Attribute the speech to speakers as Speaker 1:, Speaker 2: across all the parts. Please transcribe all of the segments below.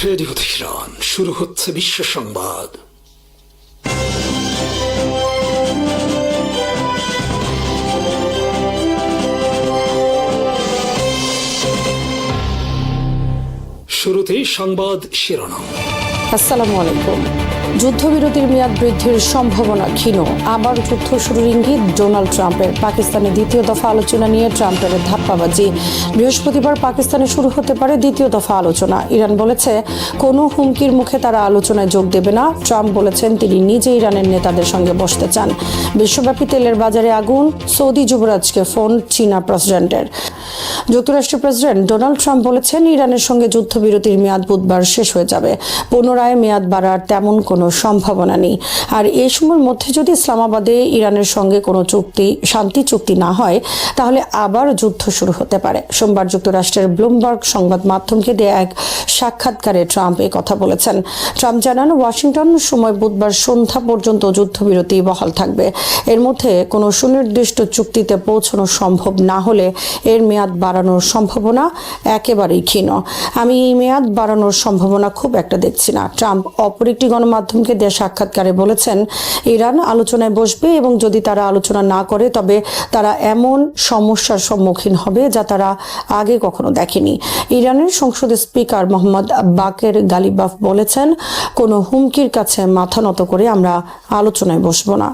Speaker 1: Radio Tehran, শুরু হচ্ছে বিশ্ব সংবাদ। শুরুতেই সংবাদ শিরোনাম।
Speaker 2: আসসালামু আলাইকুম। যুদ্ধবিরতির মেয়াদ বৃদ্ধির সম্ভাবনা ক্ষীণ, আবার যুদ্ধ শুরুর ইঙ্গিত ডোনাল্ড ট্রাম্পের। পাকিস্তানের দ্বিতীয় দফা আলোচনা নিয়ে ট্রাম্পের ধাপ্পাবাজি। বৃহস্পতিবার পাকিস্তানে শুরু হতে পারে দ্বিতীয় দফা আলোচনা। ইরান বলেছে কোনো হুমকির মুখে তারা আলোচনায় যোগ দেবে না। ট্রাম্প বলেছেন তিনি নিজে ইরানের নেতাদের সঙ্গে বসতে চান। বিশ্বব্যাপী তেলের বাজারে আগুন, সৌদি যুবরাজকে ফোন চীনা প্রেসিডেন্টের। যুক্তরাষ্ট্রের প্রেসিডেন্ট ডোনাল্ড ট্রাম্প বলেছেন ইরানের সঙ্গে যুদ্ধবিরতির মেয়াদ বুধবার শেষ হয়ে যাবে। পুনরায় মেয়াদ বাড়ার তেমন কোনো সম্ভাবনা নেই। আর এই সময়ের মধ্যে যদি ইসলামাবাদে ইরানের সঙ্গে কোনো শান্তি চুক্তি না হয়, তাহলে আবার যুদ্ধ শুরু হতে পারে। সোমবার যুক্তরাষ্ট্রের ব্লুমবার্গ সংবাদ মাধ্যমকে দেয়া এক সাক্ষাৎকারে ট্রাম্প এই কথা বলেছেন। ট্রাম্প জানান ওয়াশিংটন সময় বুধবার সন্ধ্যা পর্যন্ত যুদ্ধবিরতি বহাল থাকবে। এর মধ্যে কোনো সুনির্দিষ্ট চুক্তিতে পৌঁছানো সম্ভব না হলে এর মেয়াদ বাড়ানোর সম্ভাবনা একেবারেই ক্ষীণ। আমি এই মেয়াদ বাড়ানোর সম্ভাবনা খুব একটা দেখছি না। ট্রাম্প অপর একটি গণমাধ্যমকে দেয়া সাক্ষাৎকারে বলেছেন ইরান আলোচনায় বসবে এবং যদি তারা আলোচনা না করে তবে তারা এমন সমস্যার সম্মুখীন হবে যা তারা আগে কখনো দেখেনি। ইরানের সংসদের স্পিকার মোহাম্মদ বাকের গালিবাফ বলেছেন কোনো হুমকির কাছে মাথা নত করে আমরা আলোচনায় বসবো না।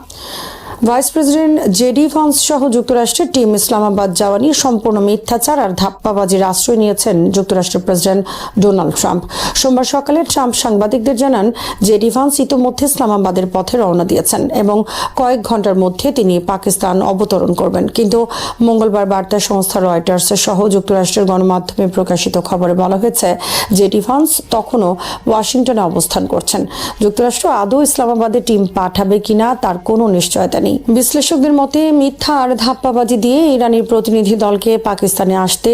Speaker 2: ভাইস প্রেসিডেন্ট জেডি ভান্স সহ যুক্তরাষ্ট্রের টিম ইসলামাবাদ যাওয়া নিয়ে সম্পূর্ণ মিথ্যাচার আর ধাপ্পাবাজির আশ্রয় নিয়েছেন যুক্তরাষ্ট্রের প্রেসিডেন্ট ডোনাল্ড ট্রাম্প। সোমবার সকালে ট্রাম্প সাংবাদিকদের জানান জেডি ভান্স ইতোমধ্যে ইসলামাবাদের পথে রওনা দিয়েছেন এবং কয়েক ঘন্টার মধ্যে তিনি পাকিস্তান অবতরণ করবেন। কিন্তু মঙ্গলবার বার্তা সংস্থা রয়টার্সের সহ যুক্তরাষ্ট্রের গণমাধ্যমে প্রকাশিত খবরে বলা হয়েছে জেডি ভান্স তখনও ওয়াশিংটনে অবস্থান করছেন। যুক্তরাষ্ট্র আদৌ ইসলামাবাদে টিম পাঠাবে কিনা তার কোনো নিশ্চয়তা নেই। বিশ্লেষকদের মতে মিথ্যা আর ধাপ্পাবাজি দিয়ে ইরানি প্রতিনিধি দলকে পাকিস্তানে আসতে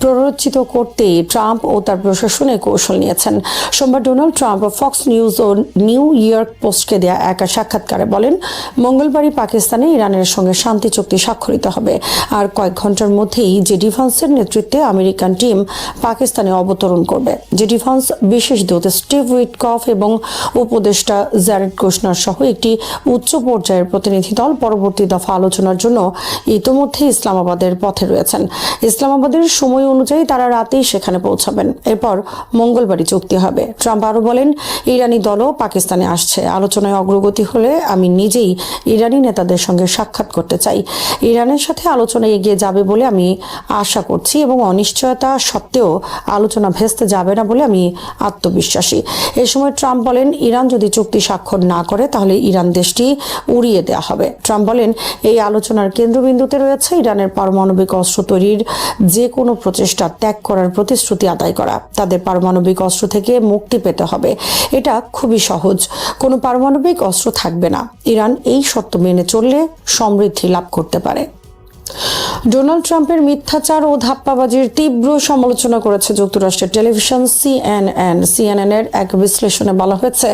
Speaker 2: প্ররোচিত করতে ট্রাম্প ও তার প্রশাসনে কৌশল নিয়েছেন। সোমবার ডোনাল্ড ট্রাম্প ফক্স নিউজ ও নিউ ইয়র্ক পোস্টকে দেয়া এক সাক্ষাৎকারে বলেন মঙ্গলবারই পাকিস্তানে ইরানের সঙ্গে শান্তি চুক্তি স্বাক্ষরিত হবে আর কয়েক ঘন্টার মধ্যেই জেডি ভান্সের নেতৃত্বে আমেরিকান টিম পাকিস্তানে অবতরণ করবে। জেডি ভান্স বিশেষ দূত স্টিভ উইটকফ এবং উপদেষ্টা জ্যারেড কুশনার সহ একটি উচ্চ পর্যায়ের প্রতিনিধি দল পরবর্তী দফা আলোচনার জন্য ইতোমধ্যে ইসলামাবাদের পথে রয়েছেন। ইসলামাবাদের সময় অনুযায়ী তারা রাতেই সেখানে পৌঁছাবেন। এরপর মঙ্গলবারই চুক্তি হবে। ট্রাম্প আরও বলেন ইরানি দলও পাকিস্তানে আসছে। আলোচনায় অগ্রগতি হলে আমি নিজেই ইরানি নেতাদের সঙ্গে সাক্ষাৎ করতে চাই। ইরানের সাথে আলোচনা এগিয়ে যাবে বলে আমি আশা করছি এবং অনিশ্চয়তা সত্ত্বেও আলোচনা ভেস্তে যাবে না বলে আমি আত্মবিশ্বাসী। এ সময় ট্রাম্প বলেন ইরান যদি চুক্তি স্বাক্ষর না করে তাহলে ইরান দেশটি উড়িয়ে দেওয়া হবে। ট্রাম্প বলেন এই আলোচনার কেন্দ্রবিন্দুতে রয়েছে ইরানের পারমাণবিক অস্ত্র তৈরির যে কোনো প্রচেষ্টা ত্যাগ করার প্রতিশ্রুতি আদায় করা। তাদের পারমাণবিক অস্ত্র থেকে মুক্তি পেতে হবে। এটা খুবই সহজ। কোনো পারমাণবিক অস্ত্র থাকবে না। ইরান এই শর্ত মেনে চললে সমৃদ্ধি লাভ করতে পারে। ডোনাল্ড ট্রাম্পের মিথ্যাচার ও ধাপ্পাবাজির তীব্র সমালোচনা করেছে যুক্তরাষ্ট্রের টেলিভিশন সিএনএন এর এক বিশ্লেষণে বলা হয়েছে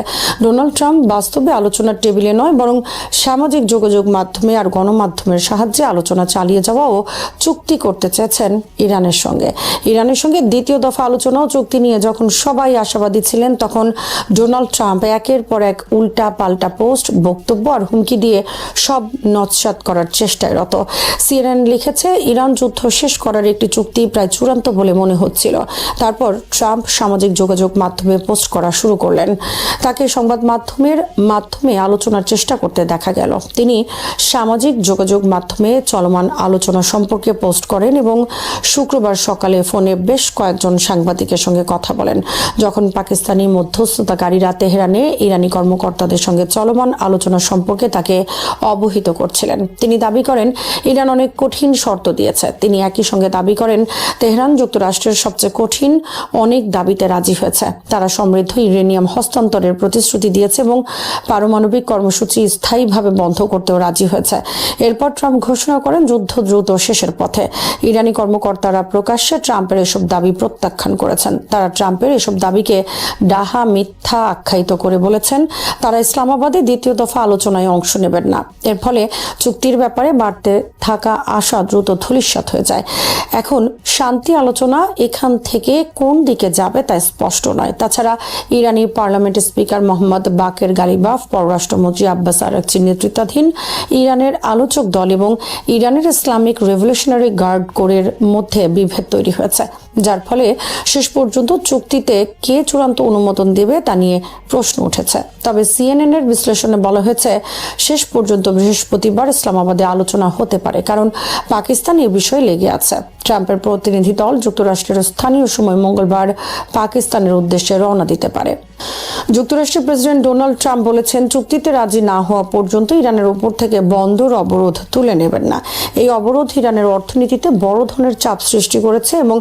Speaker 2: ডোনাল্ড ট্রাম্প বাস্তবে আলোচনার টেবিলে নয় বরং সামাজিক যোগাযোগ মাধ্যমে আর গণমাধ্যমের সাহায্যে আলোচনা চালিয়ে যাওয়া ও চুক্তি করতে চেয়েছেন ইরানের সঙ্গে দ্বিতীয় দফা আলোচনা ও চুক্তি নিয়ে যখন সবাই আশাবাদী ছিলেন তখন ডোনাল্ড ট্রাম্প একের পর এক উল্টা পাল্টা পোস্ট, বক্তব্য আর হুমকি দিয়ে সব নস্যাৎ করার চেষ্টায় রত। সিএনএন লিখেছে ইরান যুদ্ধ শেষ করার একটি চুক্তি প্রায় চূড়ান্ত বলে মনে হচ্ছিল। তারপর ট্রাম্প সামাজিক যোগাযোগ মাধ্যমে পোস্ট করা শুরু করলেন। তাকে সংবাদ মাধ্যমে আলোচনার চেষ্টা করতে দেখা গেল। তিনি সামাজিক যোগাযোগ মাধ্যমে চলমান আলোচনা সম্পর্কে পোস্ট করেন এবং শুক্রবার সকালে ফোনে বেশ কয়েকজন সাংবাদিকের সঙ্গে কথা বলেন। যখন পাকিস্তানি মধ্যস্থতাকারীরা তেহরানে ইরানি কর্মকর্তাদের সঙ্গে চলমান আলোচনা সম্পর্কে তাকে অবহিত করছিলেন, তিনি দাবি করেন ইরান অনেক কঠিন শর্ত দিয়েছে। তিনি একই সঙ্গে দাবি করেন তেহরান যুক্তরাষ্ট্রের সবচেয়ে কঠিন অনেক দাবিতে রাজি হয়েছে। তারা সমৃদ্ধ ইউরেনিয়াম হস্তান্তরের প্রতিশ্রুতি দিয়েছে এবং পারমাণবিক কর্মসূচি স্থায়ীভাবে বন্ধ করতেও রাজি হয়েছে। এরপর ট্রাম্প ঘোষণা করেন যুদ্ধ দ্রুত শেষের পথে। ইরানি কর্মকর্তারা প্রকাশ্যে ট্রাম্পের এসব দাবি প্রত্যাখ্যান করেছেন। তারা ট্রাম্পের এসব দাবিকে ডাহা মিথ্যা আখ্যায়িত করে বলেছেন তারা ইসলামাবাদে দ্বিতীয় দফা আলোচনায় অংশ নেবেন না। এর ফলে চুক্তির ব্যাপারে বাড়তে থাকা আশা দ্রুত ধূলিসাৎ হয়ে যায়। এখন শান্তি আলোচনা এখান থেকে কোন দিকে যাবে তা স্পষ্ট নয়। তাছাড়া ইরানি পার্লামেন্টের স্পিকার মোহাম্মদ বাকের গালিবাফ, পররাষ্ট্রমন্ত্রী আব্বাস আরাকচির নেতৃত্বাধীন ইরানের আলোচক দল এবং ইরানের ইসলামিক রেভলিউশনারি গার্ড কোরের মধ্যে বিভেদ তৈরি হয়েছে, যার ফলে শেষ পর্যন্ত চুক্তিতে কে চূড়ান্ত অনুমোদন দেবে তা নিয়ে প্রশ্ন উঠেছে। তবে CNN এর বিশ্লেষণে বলা হয়েছে, শেষ পর্যন্ত বৃহস্পতিবার ইসলামাবাদে আলোচনা হতে পারে, কারণ পাকিস্তান এই বিষয়ে লেগে আছে। ট্রাম্পের প্রতিনিধি দল যুক্তরাষ্ট্রের স্থানীয় সময় মঙ্গলবার পাকিস্তানের উদ্দেশ্যে রওনা দিতে পারে। যুক্তরাষ্ট্রের প্রেসিডেন্ট ডোনাল্ড ট্রাম্প বলেছেন, চুক্তিতে রাজি না হওয়া পর্যন্ত ইরানের উপর থেকে বন্দর অবরোধ তুলে নেবেন না। এই অবরোধ ইরানের অর্থনীতিতে বড় ধরনের চাপ সৃষ্টি করেছে এবং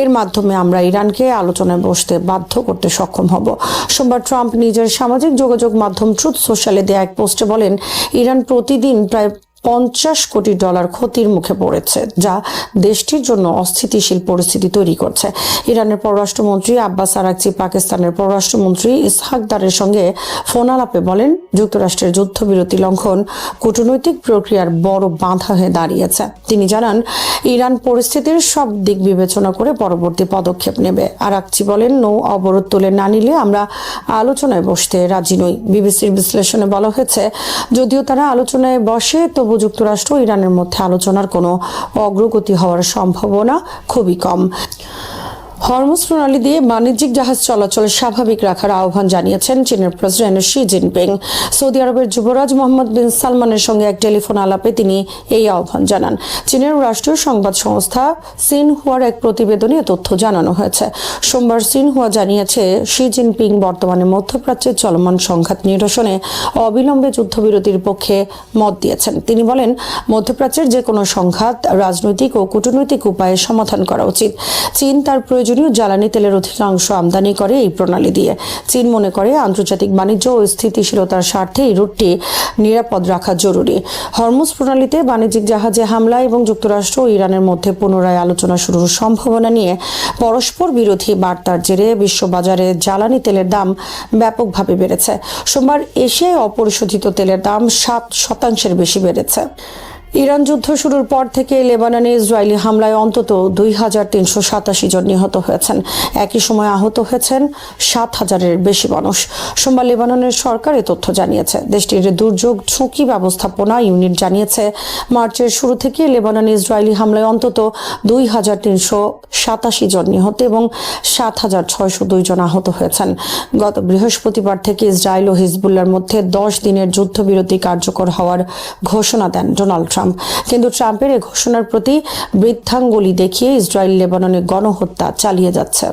Speaker 2: এর মাধ্যমে আমরা ইরানকে আলোচনায় বসতে বাধ্য করতে সক্ষম হব। সোমবার ট্রাম্প নিজের সামাজিক যোগাযোগ মাধ্যম ট্রুথ সোশ্যালে দেয়া এক পোস্টে বলেন, ইরান প্রতিদিন প্রায় $50 কোটি ক্ষতির মুখে পড়েছে, যা দেশটির জন্য অস্থিতিশীল পরিস্থিতি তৈরি করছে। ইরানের পররাষ্ট্রমন্ত্রী আব্বাস আরাকচি পাকিস্তানের পররাষ্ট্রমন্ত্রী ইসহাক দারের সঙ্গে ফোন আলাপে বলেন, যুক্তরাষ্ট্রের যুদ্ধবিরতি লঙ্ঘন কূটনৈতিক প্রক্রিয়ার বড় বাধা হয়ে দাঁড়িয়েছে। তিনি জানান, ইরান পরিস্থিতির সব দিক বিবেচনা করে পরবর্তী পদক্ষেপ নেবে। আরাকচি বলেন, নৌ অবরোধ তুলে না নিলে আমরা আলোচনায় বসতে রাজি নই। বিবিসির বিশ্লেষণে বলা হয়েছে, যদিও তারা আলোচনায় বসে, তবু যুক্তরাষ্ট্র ও ইরানের মধ্যে আলোচনার কোনো অগ্রগতি হওয়ার সম্ভাবনা খুবই কম। হরমুজ প্রণালী দিয়ে বাণিজ্যিক জাহাজ চলাচল স্বাভাবিক রাখার আহ্বান জানিয়েছেন চীনের প্রেসিডেন্ট শি জিনপিং। সৌদি আরবের যুবরাজ মোহাম্মদ বিন সালমানের সঙ্গে এক টেলিফোন আলাপে তিনি এই আহ্বান জানান। চীনের রাষ্ট্রীয় সংবাদ সংস্থা সিনহুয়ার এক প্রতিবেদনে তথ্য জানানো হয়েছে। সোমবার সিনহুয়া জানিয়েছে, শি জিনপিং বর্তমানে মধ্যপ্রাচ্যের চলমান সংঘাত নিরসনে অবিলম্বে যুদ্ধবিরতির পক্ষে মত দিয়েছেন। তিনি বলেন, মধ্যপ্রাচ্যের যে কোনো সংঘাত রাজনৈতিক ও কূটনৈতিক উপায়ে সমাধান করা উচিত। চীন তার প্রয়োজনীয় জ্বালানি তেলের অধিকাংশ আমদানি করে এই প্রণালী দিয়ে। চীন মনে করে আন্তর্জাতিক বাণিজ্য ও স্থিতিশীলতার স্বার্থে এই রুটটি নিরাপদ রাখা জরুরি। হরমুজ প্রণালীতে বাণিজ্যিক জাহাজে হামলা এবং যুক্তরাষ্ট্র ও ইরানের মধ্যে পুনরায় আলোচনা শুরুর সম্ভাবনা নিয়ে পরস্পর বিরোধী বার্তার জেরে বিশ্ববাজারে জ্বালানি তেলের দাম ব্যাপকভাবে বেড়েছে। সোমবার এশিয়ায় অপরিশোধিত তেলের দাম 7% বেশি বেড়েছে। ইরান যুদ্ধ শুরুর পর থেকে লেবাননে ইসরায়েলি হামলায় অন্তত 2387 জন নিহত হয়েছেন। একই সময় আহত হয়েছেন 7000-এর বেশি মানুষ। সোমবার লেবাননের সরকার এ তথ্য জানিয়েছে। দেশটির দুর্যোগ ঝুঁকি ব্যবস্থাপনা ইউনিট জানিয়েছে, মার্চের শুরু থেকে লেবাননে ইসরায়েলি হামলায় অন্তত 2387 জন নিহত এবং 7602 জন আহত হয়েছেন। গত বৃহস্পতিবার থেকে ইসরায়েল ও হিজবুল্লাহর মধ্যে 10 দিনের যুদ্ধবিরতি কার্যকর হওয়ার ঘোষণা দেন ডোনাল্ড ট্রাম্প। কিন্তু ট্রাম্পের এই ঘোষণার প্রতি বৃদ্ধাঙ্গুলি দেখিয়ে ইসরায়েল লেবাননে গণহত্যা চালিয়ে যাচ্ছে।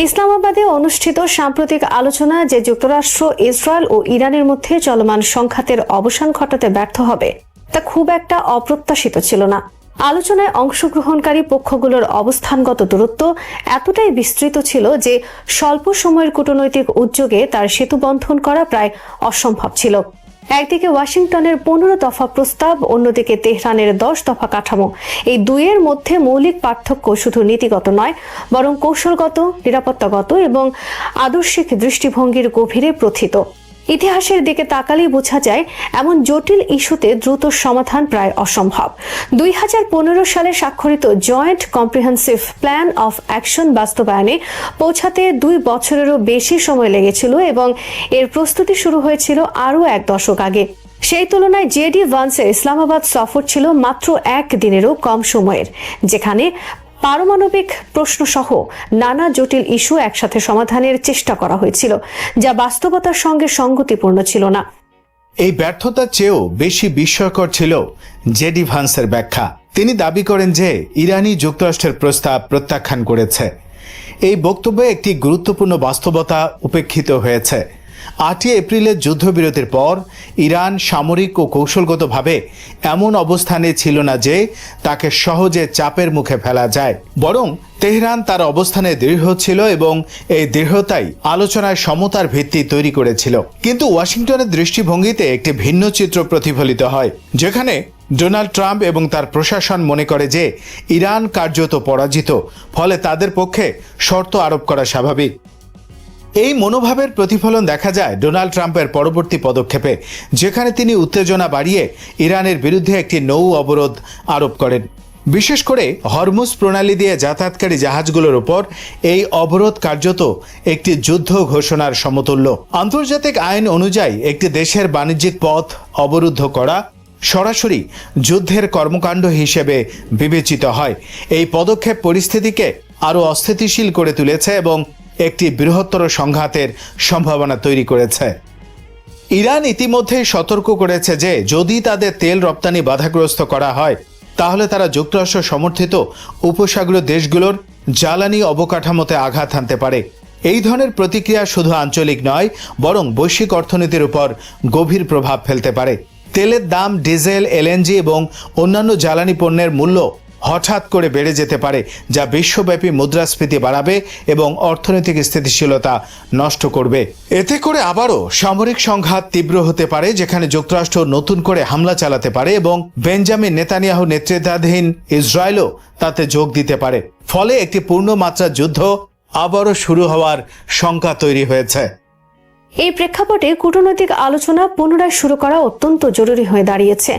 Speaker 3: ইসলামাবাদে অনুষ্ঠিত সাম্প্রতিক আলোচনা যে যুক্তরাষ্ট্র, ইসরায়েল ও ইরানের মধ্যে চলমান সংঘাতের অবসান ঘটাতে ব্যর্থ হবে, তা খুব একটা অপ্রত্যাশিত ছিল না। আলোচনায় অংশগ্রহণকারী পক্ষগুলোর অবস্থানগত দূরত্ব এতটাই বিস্তৃত ছিল যে স্বল্প সময়ের কূটনৈতিক উদ্যোগে তার সেতু বন্ধন করা প্রায় অসম্ভব ছিল। একদিকে ওয়াশিংটনের 15 দফা প্রস্তাব, অন্যদিকে তেহরানের 10 দফা কাঠামো। এই দুইয়ের মধ্যে মৌলিক পার্থক্য শুধু নীতিগত নয়, বরং কৌশলগত, নিরাপত্তাগত এবং আদর্শিক দৃষ্টিভঙ্গির গভীরে প্রথিত। ইতিহাসের দিকে তাকালেই বোঝা যায়, এমন জটিল ইস্যুতে দ্রুত সমাধান প্রায় অসম্ভব। 2015 সালে স্বাক্ষরিত joint comprehensive plan of action বাস্তবায়নে পৌঁছাতে 2 বছরেরও বেশি সময় লেগেছিল এবং এর প্রস্তুতি শুরু হয়েছিল আরও 1 দশক আগে। সেই তুলনায় জেডি ভান্সের ইসলামাবাদ সফর ছিল মাত্র 1 দিনেরও কম সময়ের, যেখানে পারমাণবিক প্রশ্নসহ নানা জটিল ইস্যু একসাথে সমাধানের চেষ্টা করা হয়েছিল, যা বাস্তবতার সঙ্গে সঙ্গতিপূর্ণ ছিল না।
Speaker 4: এই ব্যর্থতার চেয়েও বেশি বিস্ময়কর ছিল জেডি ভান্সের ব্যাখ্যা। তিনি দাবি করেন যে ইরানি যুক্তরাষ্ট্রের প্রস্তাব প্রত্যাখ্যান করেছে। এই বক্তব্যে একটি গুরুত্বপূর্ণ বাস্তবতা উপেক্ষিত হয়েছে। 8 এপ্রিলের যুদ্ধবিরতির পর ইরান সামরিক ও কৌশলগতভাবে এমন অবস্থানে ছিল না যে তাকে সহজে চাপের মুখে ফেলা যায়, বরং তেহরান তার অবস্থানে দৃঢ় ছিল এবং এই দৃঢ়তাই আলোচনায় সমতার ভিত্তি তৈরি করেছিল। কিন্তু ওয়াশিংটনের দৃষ্টিভঙ্গিতে একটি ভিন্ন চিত্র প্রতিফলিত হয়, যেখানে ডোনাল্ড ট্রাম্প এবং তার প্রশাসন মনে করে যে ইরান কার্যত পরাজিত, ফলে তাদের পক্ষে শর্ত আরোপ করা স্বাভাবিক। এই মনোভাবের প্রতিফলন দেখা যায় ডোনাল্ড ট্রাম্পের পরবর্তী পদক্ষেপে, যেখানে তিনি উত্তেজনা বাড়িয়ে ইরানের বিরুদ্ধে একটি নৌ অবরোধ আরোপ করেন। বিশেষ করে হরমুজ প্রণালী দিয়ে যাতায়াতকারী জাহাজগুলোর উপর এই অবরোধ কার্যত একটি যুদ্ধ ঘোষণার সমতুল্য। আন্তর্জাতিক আইন অনুযায়ী একটি দেশের বাণিজ্যিক পথ অবরুদ্ধ করা সরাসরি যুদ্ধের কর্মকাণ্ড হিসেবে বিবেচিত হয়। এই পদক্ষেপ পরিস্থিতিকে আরও অস্থিতিশীল করে তুলেছে এবং একটি বৃহত্তর সংঘাতের সম্ভাবনা তৈরি করেছে। ইরান ইতিমধ্যেই সতর্ক করেছে যে যদি তাদের তেল রপ্তানি বাধাগ্রস্ত করা হয় তাহলে তারা যুক্তরাষ্ট্র সমর্থিত উপসাগরীয় দেশগুলোর জ্বালানি অবকাঠামোতে আঘাত হানতে পারে। এই ধরনের প্রতিক্রিয়া শুধু আঞ্চলিক নয় বরং বৈশ্বিক অর্থনীতির উপর গভীর প্রভাব ফেলতে পারে। তেলের দাম, ডিজেল, এলএনজি এবং অন্যান্য জ্বালানি পণ্যের মূল্য হঠাৎ করে বেড়ে যেতে পারে, যা বিশ্বব্যাপী মুদ্রাস্ফীতি বাড়াবে এবং অর্থনৈতিক স্থিতিশীলতা নষ্ট করবে। এতে করে আবারও সামরিক সংঘাত তীব্র হতে পারে, যেখানে যুক্তরাষ্ট্র নতুন করে হামলা চালাতে পারে এবং বেঞ্জামিন নেতানিয়াহু নেতৃত্বাধীন ইসরায়েলও তাতে যোগ দিতে পারে। ফলে একটি পূর্ণমাত্রার যুদ্ধ আবারও শুরু হওয়ার শঙ্কা তৈরি হয়েছে।
Speaker 3: এই প্রেক্ষাপটে কূটনৈতিক আলোচনা পুনরায় শুরু করা অত্যন্ত জরুরি হয়ে দাঁড়িয়েছে।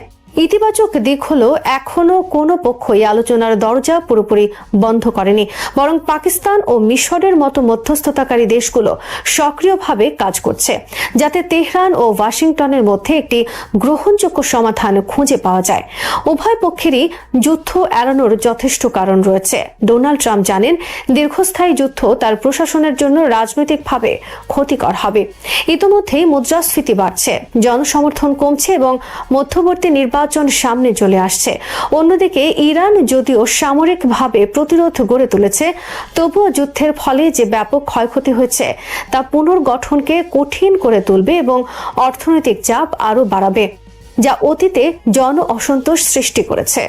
Speaker 3: ইতিবাচক দিক হলো এখনো কোনো পক্ষই আলোচনার দরজা পুরোপুরি বন্ধ করেনি, বরং পাকিস্তান ও মিশরের মতো মধ্যস্থতাকারী দেশগুলো সক্রিয়ভাবে কাজ করছে যাতে তেহরান ও ওয়াশিংটনের মধ্যে একটি গ্রহণযোগ্য সমাধান খুঁজে পাওয়া যায়। উভয় পক্ষেরই যুদ্ধ এড়ানোর যথেষ্ট কারণ রয়েছে। ডোনাল্ড ট্রাম্প জানেন দীর্ঘস্থায়ী যুদ্ধ তার প্রশাসনের জন্য রাজনৈতিকভাবে ক্ষতিকর হবে। ইতিমধ্যেই মুদ্রাস্ফীতি বাড়ছে, জনসমর্থন কমছে এবং মধ্যবর্তী নির্বাচন সামনে চলে আসছে। অন্যদিকে ইরান যদিও সামরিকভাবে প্রতিরোধ গড়ে তুলেছে, তবুও যুদ্ধের ফলে যে ব্যাপক ক্ষয়ক্ষতি হয়েছে তা পুনর্গঠনকে কঠিন করে তুলবে এবং অর্থনৈতিক চাপ আরও বাড়াবে, যা অতীতে জন অসন্তোষ সৃষ্টি করেছে।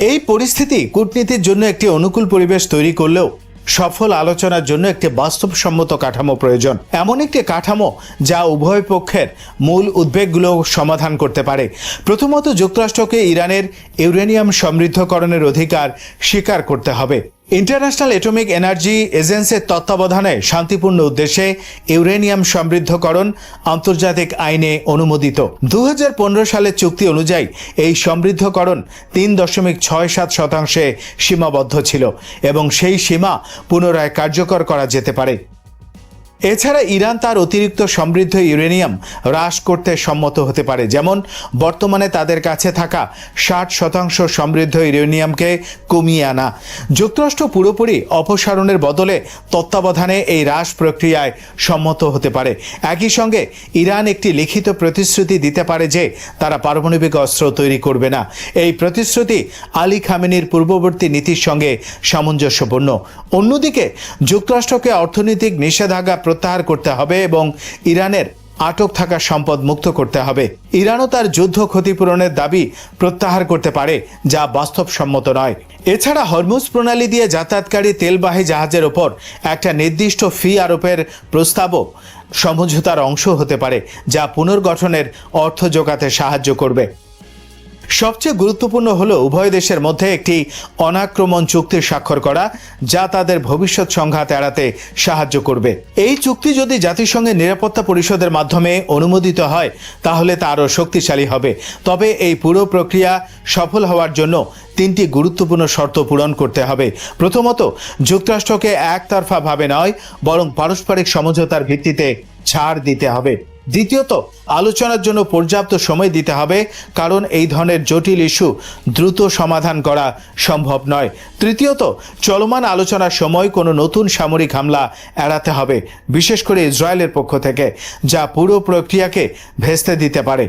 Speaker 4: এই পরিস্থিতি কূটনীতির জন্য একটি অনুকূল পরিবেশ তৈরি করলেও সফল আলোচনার জন্য একটি বাস্তবসম্মত কাঠামো প্রয়োজন। এমন একটি কাঠামো যা উভয় পক্ষের মূল উদ্বেগগুলো সমাধান করতে পারে। প্রথমত, যুক্তরাষ্ট্রকে ইরানের ইউরেনিয়াম সমৃদ্ধকরণের অধিকার স্বীকার করতে হবে। ইন্টারন্যাশনাল অ্যাটমিক এনার্জি এজেন্সির তত্ত্বাবধানে শান্তিপূর্ণ উদ্দেশ্যে ইউরেনিয়াম সমৃদ্ধকরণ আন্তর্জাতিক আইনে অনুমোদিত। 2015 সালের চুক্তি অনুযায়ী এই সমৃদ্ধকরণ 3.67% সীমাবদ্ধ ছিল এবং সেই সীমা পুনরায় কার্যকর করা যেতে পারে। এছাড়া ইরান তার অতিরিক্ত সমৃদ্ধ ইউরেনিয়াম হ্রাস করতে সম্মত হতে পারে, যেমন বর্তমানে তাদের কাছে থাকা 60% সমৃদ্ধ ইউরেনিয়ামকে কমিয়ে আনা। যুক্তরাষ্ট্র পুরোপুরি অপসারণের বদলে তত্ত্বাবধানে এই হ্রাস প্রক্রিয়ায় সম্মত হতে পারে। একই সঙ্গে ইরান একটি লিখিত প্রতিশ্রুতি দিতে পারে যে তারা পারমাণবিক অস্ত্র তৈরি করবে না। এই প্রতিশ্রুতি আলী খামেনির পূর্ববর্তী নীতির সঙ্গে সামঞ্জস্যপূর্ণ। অন্যদিকে যুক্তরাষ্ট্রকে অর্থনৈতিক নিষেধাজ্ঞা প্রত্যাহার করতে হবে এবং ইরানের আটক থাকা সম্পদ মুক্ত করতে হবে। ইরানও তার যুদ্ধ ক্ষতিপূরণের দাবি প্রত্যাহার করতে পারে, যা বাস্তবসম্মত নয়। এছাড়া হরমুজ প্রণালী দিয়ে যাতায়াতকারী তেলবাহী জাহাজের ওপর একটা নির্দিষ্ট ফি আরোপের প্রস্তাবও সমঝোতার অংশ হতে পারে, যা পুনর্গঠনের অর্থ জোগাতে সাহায্য করবে। সবচেয়ে গুরুত্বপূর্ণ হলো উভয় দেশের মধ্যে একটি অনাক্রমণ চুক্তি স্বাক্ষর করা, যা তাদের ভবিষ্যৎ সংঘাত এড়াতে সাহায্য করবে। এই চুক্তি যদি জাতিসংঘের নিরাপত্তা পরিষদের মাধ্যমে অনুমোদিত হয় তাহলে তা আরও শক্তিশালী হবে। তবে এই পুরো প্রক্রিয়া সফল হওয়ার জন্য 3টি গুরুত্বপূর্ণ শর্ত পূরণ করতে হবে। প্রথমত, যুক্তরাষ্ট্রকে একতরফাভাবে নয় বরং পারস্পরিক সমঝোতার ভিত্তিতে ছাড় দিতে হবে। দ্বিতীয়ত, আলোচনার জন্য পর্যাপ্ত সময় দিতে হবে, কারণ এই ধরনের জটিল ইস্যু দ্রুত সমাধান করা সম্ভব নয়। তৃতীয়ত, চলমান আলোচনার সময় কোনো নতুন সামরিক হামলা এড়াতে হবে, বিশেষ করে ইসরায়েলের পক্ষ থেকে, যা পুরো প্রক্রিয়াকে ভেস্তে দিতে পারে।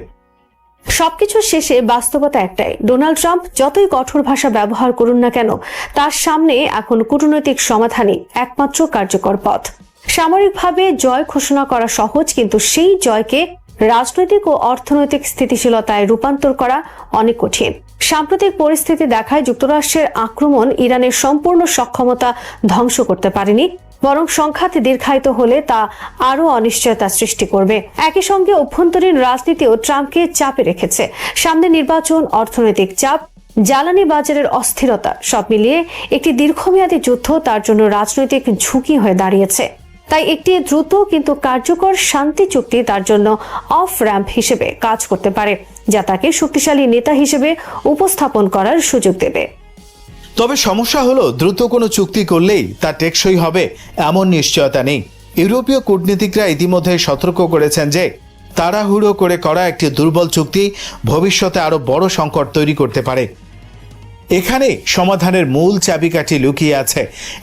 Speaker 3: সবকিছু শেষে বাস্তবতা একটাই, ডোনাল্ড ট্রাম্প যতই কঠোর ভাষা ব্যবহার করুন না কেন, তার সামনে এখন কূটনৈতিক সমাধানই একমাত্র কার্যকর পথ। সামরিকভাবে জয় ঘোষণা করা সহজ, কিন্তু সেই জয়কে রাজনৈতিক ও অর্থনৈতিক স্থিতিশীলতায় রূপান্তর করা অনেক কঠিন। সাম্প্রতিক পরিস্থিতি দেখায় যুক্তরাষ্ট্রের আক্রমণ ইরানের সম্পূর্ণ সক্ষমতা ধ্বংস করতে পারেনি, বরং সংঘাত দীর্ঘায়িত হলে তা আরও অনিশ্চয়তা সৃষ্টি করবে। একই সঙ্গে অভ্যন্তরীণ রাজনীতিও ট্রাম্পকে চাপে রেখেছে। সামনে নির্বাচন, অর্থনৈতিক চাপ, জ্বালানি বাজারের অস্থিরতা, সব মিলিয়ে একটি দীর্ঘমেয়াদী যুদ্ধ তার জন্য রাজনৈতিক ঝুঁকি হয়ে দাঁড়িয়েছে। তাই একটি দ্রুত কিন্তু কার্যকর শান্তি চুক্তি তার জন্য অফ র্যাম্প হিসেবে কাজ করতে পারে, যা তাকে শক্তিশালী নেতা হিসেবে উপস্থাপন করার সুযোগ দেবে।
Speaker 4: তবে সমস্যা হলো দ্রুত কোনো চুক্তি করলেই তা টেকসই হবে এমন নিশ্চয়তা নেই। ইউরোপীয় কূটনীতিকরা ইতিমধ্যে সতর্ক করেছেন যে তাড়াহুড়ো করে করা একটি দুর্বল চুক্তি ভবিষ্যতে আরো বড় সংকট তৈরি করতে পারে। এখানে সমাধানের মূল চাবিকাঠি লুকিয়ে আছে।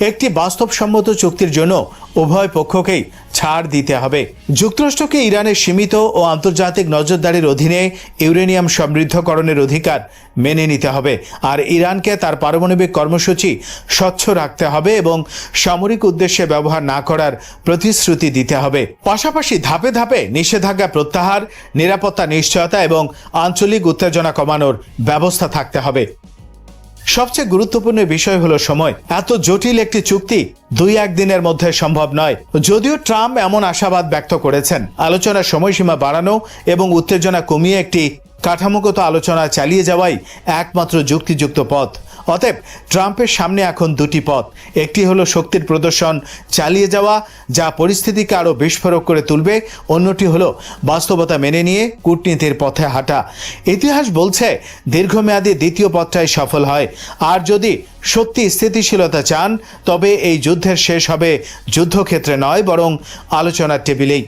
Speaker 4: একটি বাস্তবসম্মত চুক্তির জন্য উভয় পক্ষকেই ছাড় দিতে হবে। যুক্তরাষ্ট্রকে ইরানের সীমিত ও আন্তর্জাতিক নজরদারির অধীনে ইউরেনিয়াম সমৃদ্ধকরণের অধিকার মেনে নিতে হবে, আর ইরানকে তার পারমাণবিক কর্মসূচি স্বচ্ছ রাখতে হবে এবং সামরিক উদ্দেশ্যে ব্যবহার না করার প্রতিশ্রুতি দিতে হবে। পাশাপাশি ধাপে ধাপে নিষেধাজ্ঞা প্রত্যাহার, নিরাপত্তা নিশ্চয়তা এবং আঞ্চলিক উত্তেজনা কমানোর ব্যবস্থা থাকতে হবে। সবচেয়ে গুরুত্বপূর্ণ বিষয় হলো সময়। এত জটিল একটি চুক্তি 2-1 দিনের মধ্যে সম্ভব নয়। যদিও ট্রাম্প এমন আশাবাদ ব্যক্ত করেছেন, আলোচনার সময়সীমা বাড়ানো এবং উত্তেজনা কমিয়ে একটি কাঠামোগত আলোচনা চালিয়ে যাওয়াই একমাত্র যুক্তিযুক্ত পথ। অতএব ট্রাম্পের সামনে এখন দুটি পথ। একটি হলো শক্তির প্রদর্শন চালিয়ে যাওয়া, যা পরিস্থিতিকে আরও বিস্ফোরক করে তুলবে। অন্যটি হলো বাস্তবতা মেনে নিয়ে কূটনীতির পথে হাঁটা। ইতিহাস বলছে দীর্ঘমেয়াদী দ্বিতীয় পথটাই সফল হয়। আর যদি সত্যি স্থিতিশীলতা চান, তবে এই যুদ্ধের শেষ হবে যুদ্ধক্ষেত্রে নয়, বরং আলোচনার টেবিলেই।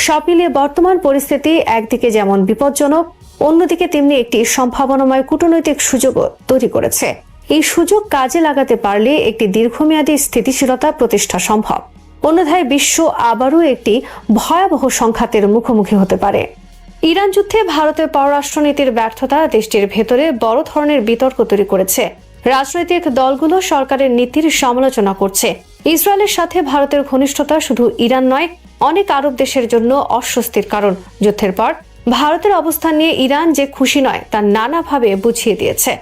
Speaker 3: সব মিলিয়ে বর্তমান পরিস্থিতি একদিকে যেমন বিপজ্জনক, অন্যদিকে তেমনি একটি সম্ভাবনাময় কূটনৈতিক সুযোগও তৈরি করেছে। এই সুযোগ কাজে লাগাতে পারলে একটি দীর্ঘমেয়াদী স্থিতিশীলতা প্রতিষ্ঠা সম্ভব। অন্যথায় বিশ্ব আবারও একটি ভয়াবহ সংঘাতের মুখোমুখি হতে পারে। ইরান যুদ্ধে ভারতের পররাষ্ট্রনীতির ব্যর্থতা দেশটির ভেতরে বড় ধরনের বিতর্ক তৈরি করেছে। রাজনৈতিক দলগুলো সরকারের নীতির সমালোচনা করছে। ইসরায়েলের সাথে ভারতের ঘনিষ্ঠতা শুধু ইরান নয়, অনেক আরব দেশের জন্য অস্বস্তির কারণ। যুদ্ধের পর ভারতের অবস্থান নিয়ে ইরান যে খুশি নয় তা নানাভাবে বুঝিয়ে দিয়েছে।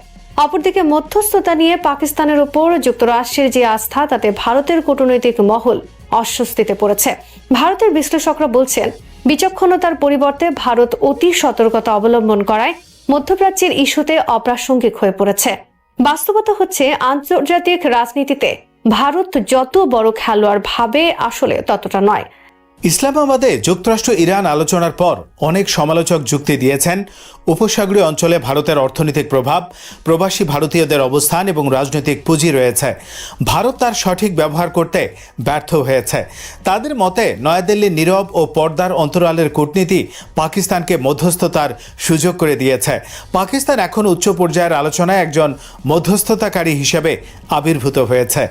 Speaker 3: অপরদিকে মধ্যস্থতা নিয়ে পাকিস্তানের উপর যুক্তরাষ্ট্রের যে আস্থা, তাতে ভারতের কূটনৈতিক মহল অস্বস্তিতে পড়েছে। ভারতের বিশ্লেষকরা বলছেন, বিচক্ষণতার পরিবর্তে ভারত অতি সতর্কতা অবলম্বন করায় মধ্যপ্রাচ্যের ইস্যুতে অপ্রাসঙ্গিক হয়ে পড়েছে। বাস্তবতা হচ্ছে, আন্তর্জাতিক রাজনীতিতে ভারত যত বড় খেলোয়াড় ভাবে, আসলে ততটা নয়।
Speaker 4: ইসলামাবাদে যুক্তরাষ্ট্র ইরান আলোচনার পর অনেক সমালোচক যুক্তি দিয়েছেন উপসাগরীয় অঞ্চলে ভারতের অর্থনৈতিক প্রভাব, প্রবাসী ভারতীয়দের অবস্থান এবং রাজনৈতিক পুঁজি রয়েছে। ভারত তার সঠিক ব্যবহার করতে ব্যর্থ হয়েছে। তাদের মতে নয়াদিল্লির নীরব ও পর্দার অন্তরালের কূটনীতি পাকিস্তানকে মধ্যস্থতার সুযোগ করে দিয়েছে। পাকিস্তান এখন উচ্চ পর্যায়ের আলোচনায় একজন মধ্যস্থতাকারী হিসেবে আবির্ভূত হয়েছে।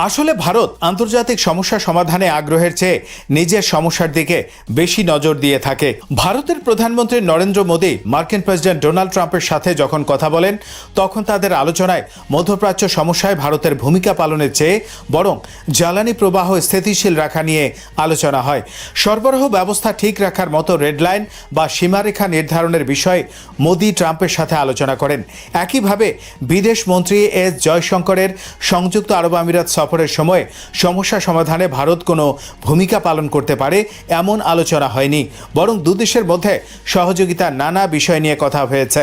Speaker 4: আসলে ভারত আন্তর্জাতিক সমস্যা সমাধানে আগ্রহের চেয়ে নিজের সমস্যার দিকে বেশি নজর দিয়ে থাকে। ভারতের প্রধানমন্ত্রী নরেন্দ্র মোদী মার্কিন প্রেসিডেন্ট ডোনাল্ড ট্রাম্পের সাথে যখন কথা বলেন, তখন তাদের আলোচনায় মধ্যপ্রাচ্য সমস্যায় ভারতের ভূমিকা পালনের চেয়ে বরং জ্বালানি প্রবাহ স্থিতিশীল রাখা নিয়ে আলোচনা হয়। সরবরাহ ব্যবস্থা ঠিক রাখার মতো রেডলাইন বা সীমারেখা নির্ধারণের বিষয়ে মোদী ট্রাম্পের সাথে আলোচনা করেন। একইভাবে বিদেশ মন্ত্রী এস জয়শঙ্করের সংযুক্ত আরব আমিরাত সফরের সময় সমস্যা সমাধানে ভারত কোনো ভূমিকা পালন করতে পারে এমন আলোচনা হয়নি, বরং দুদেশের মধ্যে সহযোগিতার নানা বিষয় নিয়ে কথা হয়েছে।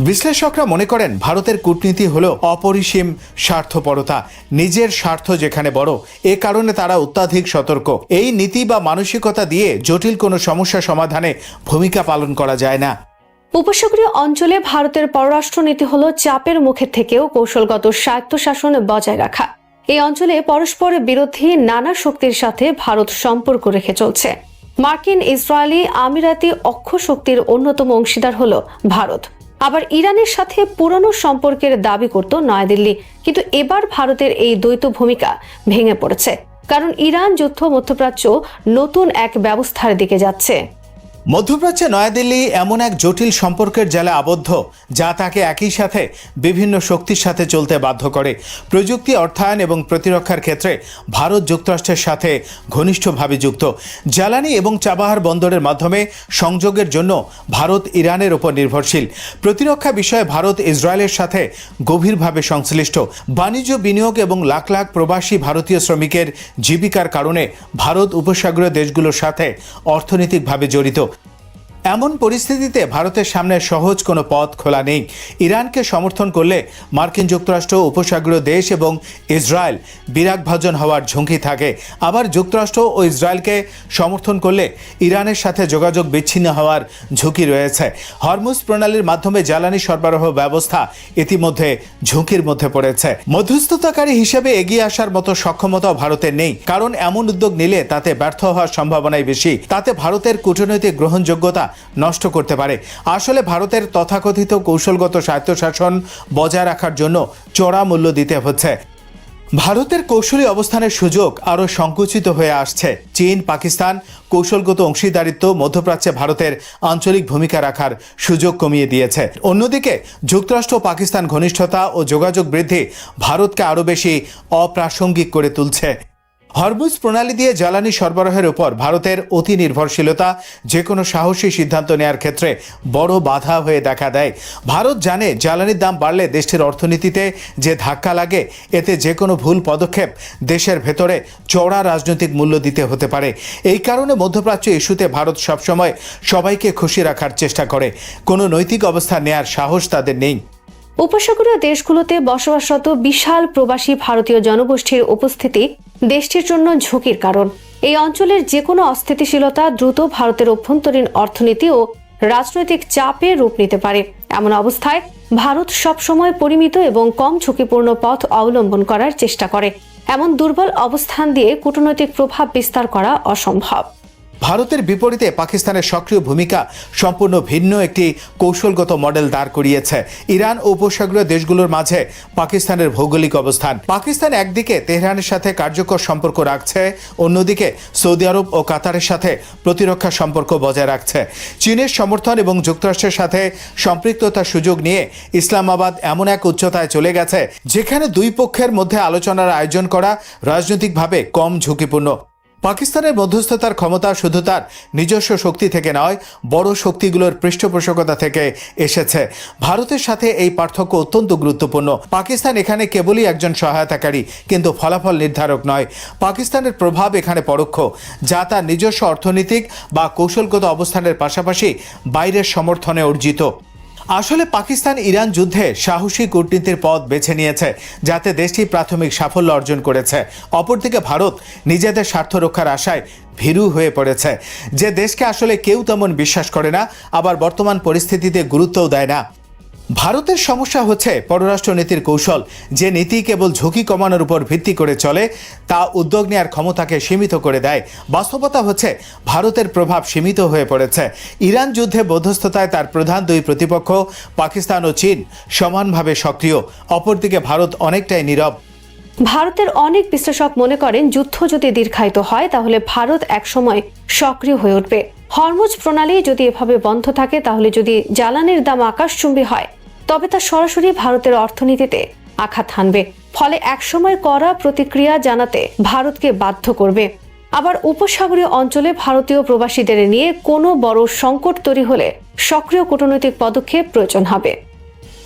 Speaker 4: বিশ্লেষকরা মনে করেন ভারতের কূটনীতি হল অপরিসীম স্বার্থপরতা। নিজের স্বার্থ যেখানে বড়, এ কারণে তারা অত্যাধিক সতর্ক। এই নীতি বা মানসিকতা দিয়ে জটিল কোনো সমস্যা সমাধানে ভূমিকা পালন করা যায় না।
Speaker 3: উপসাগরীয় অঞ্চলে ভারতের পররাষ্ট্রনীতি হল চাপের মুখে থেকেও কৌশলগত স্বায়ত্তশাসন বজায় রাখা। এই অঞ্চলে পরস্পর বিরোধী নানা শক্তির সাথে ভারত সম্পর্ক রেখে চলছে। মার্কিন, ইসরায়েলি, আমিরাতি অক্ষ শক্তির অন্যতম অংশীদার হল ভারত। আবার ইরানের সাথে পুরনো সম্পর্কের দাবি করত নয়াদিল্লি, কিন্তু এবার ভারতের এই দ্বৈত ভূমিকা ভেঙে পড়েছে, কারণ ইরান যুদ্ধ মধ্যপ্রাচ্য নতুন এক ব্যবস্থার দিকে যাচ্ছে।
Speaker 4: মধ্যপ্রাচ্যে নয়াদিল্লি এমন এক জটিল সম্পর্কের জালে আবদ্ধ, যা তাকে একই সাথে বিভিন্ন শক্তির সাথে চলতে বাধ্য করে। প্রযুক্তি, অর্থায়ন এবং প্রতিরক্ষার ক্ষেত্রে ভারত যুক্তরাষ্ট্রের সাথে ঘনিষ্ঠভাবে যুক্ত। জ্বালানি এবং চাবাহার বন্দরের মাধ্যমে সংযোগের জন্য ভারত ইরানের উপর নির্ভরশীল। প্রতিরক্ষা বিষয়ে ভারত ইসরায়েলের সাথে গভীরভাবে সংশ্লিষ্ট। বাণিজ্য, বিনিয়োগ এবং লাখ লাখ প্রবাসী ভারতীয় শ্রমিকের জীবিকার কারণে ভারত উপসাগরীয় দেশগুলোর সাথে অর্থনৈতিকভাবে জড়িত। এমন পরিস্থিতিতে ভারতের সামনে সহজ কোনো পথ খোলা নেই। ইরানকে সমর্থন করলে মার্কিন যুক্তরাষ্ট্র, উপসাগরীয় দেশ এবং ইসরায়েল বিরাগভাজন হওয়ার ঝুঁকি থাকে। আবার যুক্তরাষ্ট্র ও ইসরায়েলকে সমর্থন করলে ইরানের সাথে যোগাযোগ বিচ্ছিন্ন হওয়ার ঝুঁকি রয়েছে। হরমুজ প্রণালীর মাধ্যমে জ্বালানি সরবরাহ ব্যবস্থা ইতিমধ্যে ঝুঁকির মধ্যে পড়েছে। মধ্যস্থতাকারী হিসেবে এগিয়ে আসার মতো সক্ষমতাও ভারতের নেই, কারণ এমন উদ্যোগ নিলে তাতে ব্যর্থ হওয়ার সম্ভাবনাই বেশি। তাতে ভারতের কূটনৈতিক গ্রহণযোগ্যতা নষ্ট করতে পারে। আসলে ভারতের তথাকথিত কৌশলগত স্বায়ত্তশাসন বজায় রাখার জন্য চড়া মূল্য দিতে হচ্ছে। ভারতের কৌশলী অবস্থানের সুযোগ আরও সংকুচিত হয়ে আসছে। চীন, পাকিস্তান কৌশলগত অংশীদারিত্ব মধ্যপ্রাচ্যে ভারতের আঞ্চলিক ভূমিকা রাখার সুযোগ কমিয়ে দিয়েছে। অন্যদিকে যুক্তরাষ্ট্র পাকিস্তান ঘনিষ্ঠতা ও যোগাযোগ বৃদ্ধি ভারতকে আরও বেশি অপ্রাসঙ্গিক করে তুলছে। হরমুজ প্রণালী দিয়ে জ্বালানি সরবরাহের উপর ভারতের অতি নির্ভরশীলতা যে কোনো সাহসী সিদ্ধান্ত নেওয়ার ক্ষেত্রে বড় বাধা হয়ে দেখা দেয়। ভারত জানে জ্বালানির দাম বাড়লে দেশটির অর্থনীতিতে যে ধাক্কা লাগে, এতে যে কোনো ভুল পদক্ষেপ দেশের ভেতরে চড়া রাজনৈতিক মূল্য দিতে হতে পারে। এই কারণে মধ্যপ্রাচ্য ইস্যুতে ভারত সবসময় সবাইকে খুশি রাখার চেষ্টা করে। কোনো নৈতিক অবস্থান নেয়ার সাহস তাদের নেই।
Speaker 3: উপসাগরীয় দেশগুলোতে বসবাসরত বিশাল প্রবাসী ভারতীয় জনগোষ্ঠীর উপস্থিতি দেশটির জন্য ঝুঁকির কারণ। এই অঞ্চলের যে কোনো অস্থিতিশীলতা দ্রুত ভারতের অভ্যন্তরীণ অর্থনীতি ও রাজনৈতিক চাপে রূপ নিতে পারে। এমন অবস্থায় ভারত সবসময় পরিমিত এবং কম ঝুঁকিপূর্ণ পথ অবলম্বন করার চেষ্টা করে। এমন দুর্বল অবস্থান দিয়ে কূটনৈতিক প্রভাব বিস্তার করা অসম্ভব।
Speaker 4: ভারতের বিপরীতে পাকিস্তানের সক্রিয় ভূমিকা সম্পূর্ণ ভিন্ন একটি কৌশলগত মডেল দাঁড় করিয়েছে। ইরান ও উপসাগরীয় দেশগুলোর মাঝে পাকিস্তানের ভৌগোলিক অবস্থান। পাকিস্তান একদিকে তেহরানের সাথে কার্যকর সম্পর্ক রাখছে, অন্যদিকে সৌদি আরব ও কাতারের সাথে প্রতিরক্ষা সম্পর্ক বজায় রাখছে। চীনের সমর্থন এবং যুক্তরাষ্ট্রের সাথে সম্পৃক্ততার সুযোগ নিয়ে ইসলামাবাদ এমন এক উচ্চতায় চলে গেছে যেখানে দুই পক্ষের মধ্যে আলোচনার আয়োজন করা রাজনৈতিকভাবে কম ঝুঁকিপূর্ণ। পাকিস্তানের মধ্যস্থতার ক্ষমতা শুধু তার নিজস্ব শক্তি থেকে নয়, বড় শক্তিগুলোর পৃষ্ঠপোষকতা থেকে এসেছে। ভারতের সাথে এই পার্থক্য অত্যন্ত গুরুত্বপূর্ণ। পাকিস্তান এখানে কেবলই একজন সহায়তাকারী, কিন্তু ফলাফল নির্ধারক নয়। পাকিস্তানের প্রভাব এখানে পরোক্ষ, যা তার নিজস্ব অর্থনৈতিক বা কৌশলগত অবস্থানের পাশাপাশি বাইরের সমর্থনে অর্জিত। আসলে পাকিস্তান ইরান যুদ্ধে সাহসী কূটনীতির পথ বেছে নিয়েছে, যাতে দেশটি প্রাথমিক সাফল্য অর্জন করেছে। অপরদিকে ভারত নিজেদের স্বার্থ রক্ষার আশায় ভীরু হয়ে পড়েছে, যে দেশকে আসলে কেউ তেমন বিশ্বাস করে না, আবার বর্তমান পরিস্থিতিতে গুরুত্বও দেয় না। ভারতের সমস্যা হচ্ছে পররাষ্ট্রনীতির কৌশল, যে নীতি কেবল ঝুঁকি কমানোর উপর ভিত্তি করে চলে, তা উদ্যোগ নেওয়ার ক্ষমতাকে সীমিত করে দেয়। বাস্তবতা হচ্ছে ভারতের প্রভাব সীমিত হয়ে পড়েছে। ইরান যুদ্ধে মধ্যস্থতায় তার প্রধান দুই প্রতিপক্ষ পাকিস্তান ও চীন সমানভাবে সক্রিয়, অপরদিকে ভারত অনেকটাই নীরব।
Speaker 3: ভারতের অনেক বিশ্লেষক মনে করেন, যুদ্ধ যদি দীর্ঘায়িত হয় তাহলে ভারত একসময় সক্রিয় হয়ে উঠবে। হরমুজ প্রণালী যদি এভাবে বন্ধ থাকে, তাহলে যদি জ্বালানির দাম আকাশচুম্বী হয়, তবে তা সরাসরি ভারতের অর্থনীতিতে আঘাত হানবে। ফলে একসময় কড়া প্রতিক্রিয়া জানাতে ভারতকে বাধ্য করবে। আবার উপসাগরীয় অঞ্চলে ভারতীয় প্রবাসীদের নিয়ে কোনো বড় সংকট তৈরি হলে সক্রিয় কূটনৈতিক পদক্ষেপ প্রয়োজন হবে।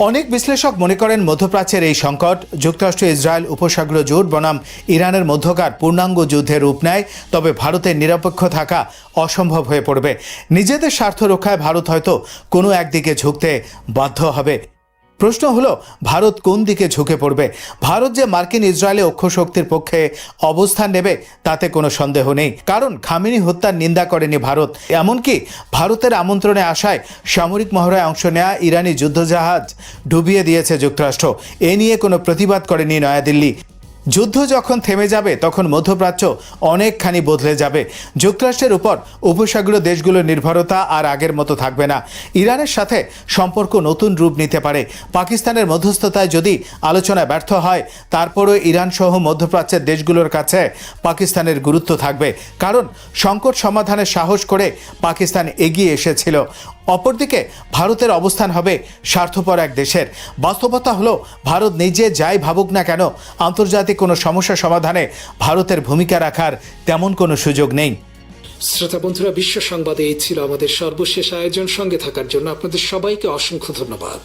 Speaker 4: অনেক বিশ্লেষক মনে করেন, মধ্যপ্রাচ্যের এই সংকট যুক্তরাষ্ট্র ইসরায়েল উপসাগরীয় জোট বনাম ইরানের মধ্যকার পূর্ণাঙ্গ যুদ্ধে রূপ নেয়, তবে ভারতের নিরপেক্ষ থাকা অসম্ভব হয়ে পড়বে। নিজেদের স্বার্থ রক্ষায় ভারত হয়তো কোনো একদিকে ঝুঁকতে বাধ্য হবে। প্রশ্ন হলো, ভারত কোন দিকে ঝুঁকে পড়বে? ভারত যে মার্কিন ইসরায়েলে অক্ষ শক্তির পক্ষে অবস্থান নেবে তাতে কোনো সন্দেহ নেই, কারণ খামেনি হত্যার নিন্দা করেনি ভারত। এমনকি ভারতের আমন্ত্রণে আসায় সামরিক মহড়ায় অংশ নেওয়া ইরানি যুদ্ধজাহাজ ডুবিয়ে দিয়েছে যুক্তরাষ্ট্র। এ নিয়ে কোনো প্রতিবাদ করেনি নয়াদিল্লি। যুদ্ধ যখন থেমে যাবে তখন মধ্যপ্রাচ্য অনেকখানি বদলে যাবে। যুক্তরাষ্ট্রের উপর উপসাগরীয় দেশগুলোর নির্ভরতা আর আগের মতো থাকবে না। ইরানের সাথে সম্পর্ক নতুন রূপ নিতে পারে। পাকিস্তানের মধ্যস্থতায় যদি আলোচনায় ব্যর্থ হয়, তারপরও ইরান সহ মধ্যপ্রাচ্যের দেশগুলোর কাছে পাকিস্তানের গুরুত্ব থাকবে, কারণ সংকট সমাধানের সাহস করে পাকিস্তান এগিয়ে এসেছিল। অপরদিকে ভারতের অবস্থান হবে স্বার্থপর এক দেশের। বাস্তবতা হলো, ভারত নিজে যাই ভাবুক না কেন, আন্তর্জাতিক কোনো সমস্যা সমাধানে ভারতের ভূমিকা রাখার তেমন কোনো সুযোগ নেই।
Speaker 1: শ্রোতা বন্ধুরা, বিশ্ব সংবাদে এই ছিল আমাদের সর্বশেষ আয়োজন। সঙ্গে থাকার জন্য আপনাদের সবাইকে অসংখ্য ধন্যবাদ।